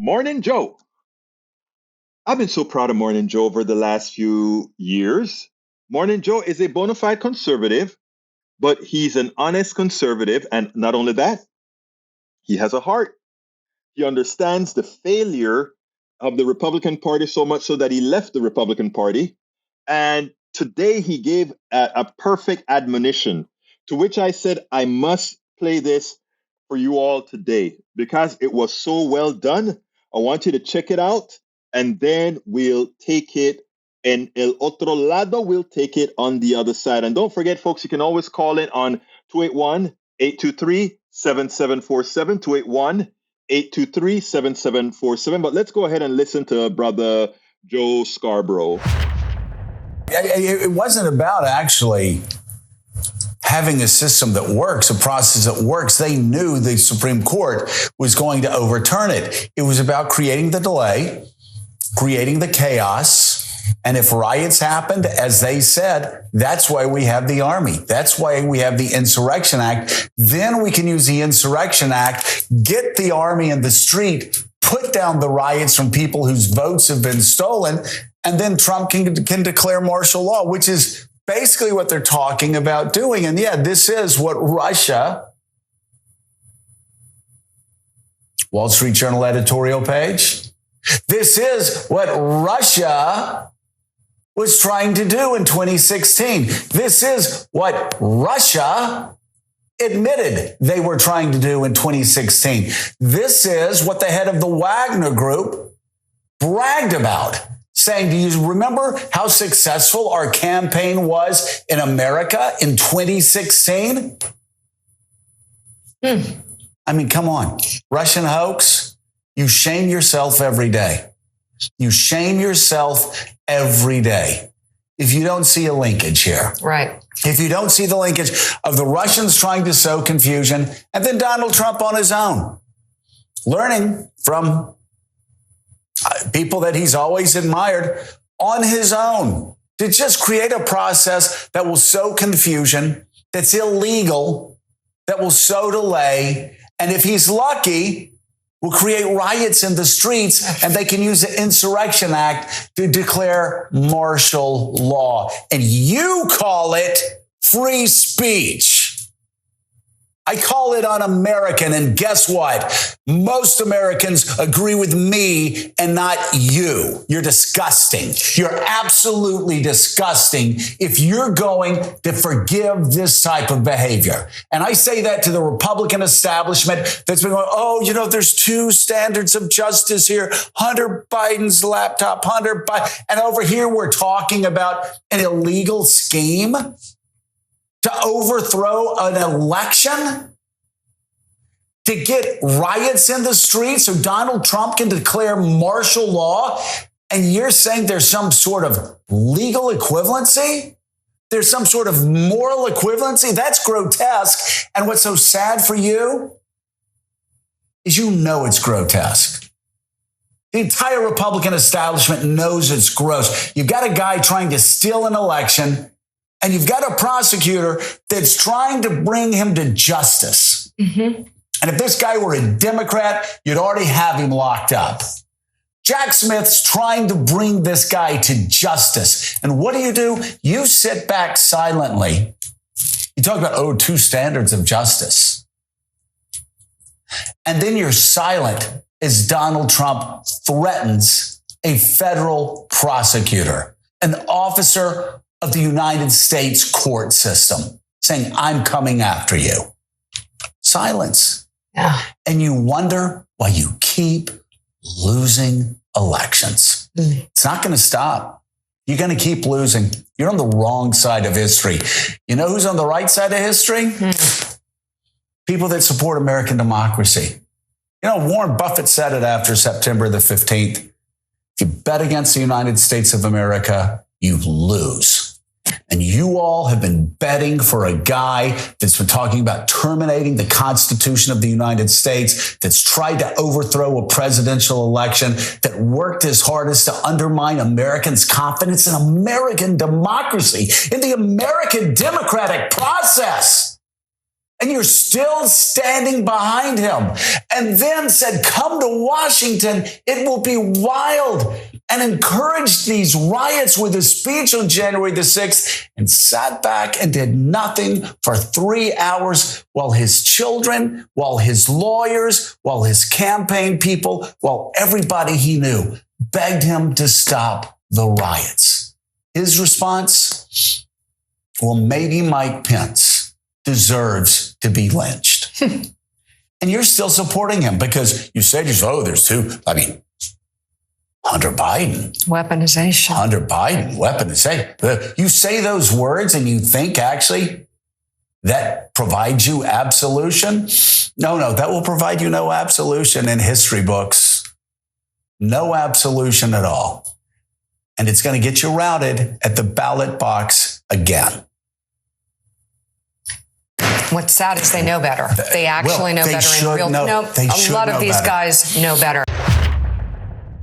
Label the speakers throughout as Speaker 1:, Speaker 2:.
Speaker 1: Morning Joe. I've been so proud of Morning Joe over the last few years. Morning Joe is a bona fide conservative, but he's an honest conservative. And not only that, he has a heart. He understands the failure of the Republican Party so much so that he left the Republican Party. And today he gave a perfect admonition, to which I said, I must play this for you all today because it was so well done. I want you to check it out, and then we'll take it, and el otro lado will take it on the other side. And don't forget, folks, you can always call in on 281-823-7747, 281-823-7747. But let's go ahead and listen to Brother Joe Scarborough.
Speaker 2: It wasn't about actually having a system that works, a process that works. They knew the Supreme Court was going to overturn it. It was about creating the delay, creating the chaos. And if riots happened, as they said, that's why we have the army. That's why we have the Insurrection Act. Then we can use the Insurrection Act, get the army in the street, put down the riots from people whose votes have been stolen, and then Trump can declare martial law, which is basically what they're talking about doing. And yeah, this is what Russia, Wall Street Journal editorial page, this is what Russia was trying to do in 2016. This is what Russia admitted they were trying to do in 2016. This is what the head of the Wagner Group bragged about, saying, do you remember how successful our campaign was in America in 2016? I mean, come on. Russian hoax, you shame yourself every day. You shame yourself every day if you don't see a linkage here.
Speaker 3: Right.
Speaker 2: If you don't see the linkage of the Russians trying to sow confusion and then Donald Trump on his own, learning from people that he's always admired on his own to just create a process that will sow confusion, that's illegal, that will sow delay. And if he's lucky, will create riots in the streets, and they can use the Insurrection Act to declare martial law. And you call it free speech. I call it un-American, and guess what? Most Americans agree with me and not you. You're disgusting. You're absolutely disgusting if you're going to forgive this type of behavior. And I say that to the Republican establishment that's been going, oh, you know, there's two standards of justice here. Hunter Biden's laptop, Hunter Biden. And over here, we're talking about an illegal scheme to overthrow an election, to get riots in the streets so Donald Trump can declare martial law, and you're saying there's some sort of legal equivalency? There's some sort of moral equivalency? That's grotesque. And what's so sad for you is you know it's grotesque. The entire Republican establishment knows it's gross. You've got a guy trying to steal an election, and you've got a prosecutor that's trying to bring him to justice. Mm-hmm. And if this guy were a Democrat, you'd already have him locked up. Jack Smith's trying to bring this guy to justice. And what do? You sit back silently. You talk about, two standards of justice. And then you're silent as Donald Trump threatens a federal prosecutor, an officer of the United States court system, saying, I'm coming after you. Silence. Yeah. And you wonder why you keep losing elections. It's not going to stop. You're going to keep losing. You're on the wrong side of history. You know who's on the right side of history? People that support American democracy. You know, Warren Buffett said it after September the 15th. If you bet against the United States of America, you lose. And you all have been betting for a guy that's been talking about terminating the Constitution of the United States, that's tried to overthrow a presidential election, that worked his hardest to undermine Americans' confidence in American democracy, in the American democratic process. And you're still standing behind him. And then said, come to Washington. It will be wild. And encouraged these riots with a speech on January the 6th and sat back and did nothing for 3 hours while his children, while his lawyers, while his campaign people, while everybody he knew begged him to stop the riots. His response? Well, maybe Mike Pence deserves to be lynched. And you're still supporting him because you said, there's two. I mean, Hunter Biden.
Speaker 3: Weaponization.
Speaker 2: Hunter Biden, weaponization. You say those words and you think actually that provides you absolution? No, that will provide you no absolution in history books. No absolution at all. And it's going to get you routed at the ballot box again.
Speaker 3: What's sad is they know better. They actually know better in real time. No, a lot of these guys know better.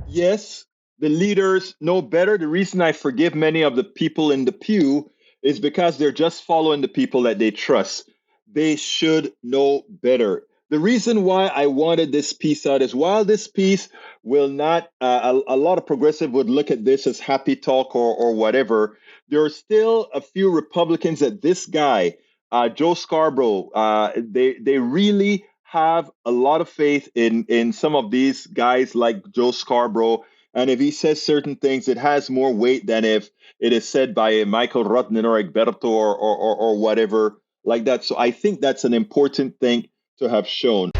Speaker 1: Yes, the leaders know better. The reason I forgive many of the people in the pew is because they're just following the people that they trust. They should know better. The reason why I wanted this piece out is while this piece will not, a lot of progressive would look at this as happy talk or whatever, there are still a few Republicans that this guy, Joe Scarborough, they really have a lot of faith in some of these guys like Joe Scarborough. And if he says certain things, it has more weight than if it is said by Michael Rotner or Egberto or whatever like that. So I think that's an important thing to have shown.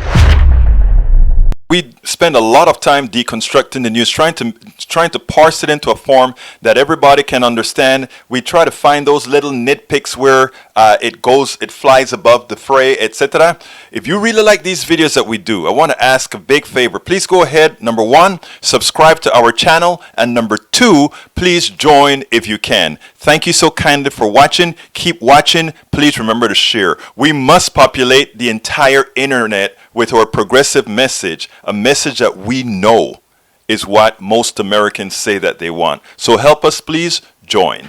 Speaker 1: We spend a lot of time deconstructing the news, trying to parse it into a form that everybody can understand. We try to find those little nitpicks where it flies above the fray, etc. If you really like these videos that we do, I want to ask a big favor. Please go ahead. Number 1, subscribe to our channel. And number 2, please join if you can. Thank you so kindly for watching. Keep watching. Please remember to share. We must populate the entire internet with our progressive message, a message that we know is what most Americans say that they want. So help us, please join.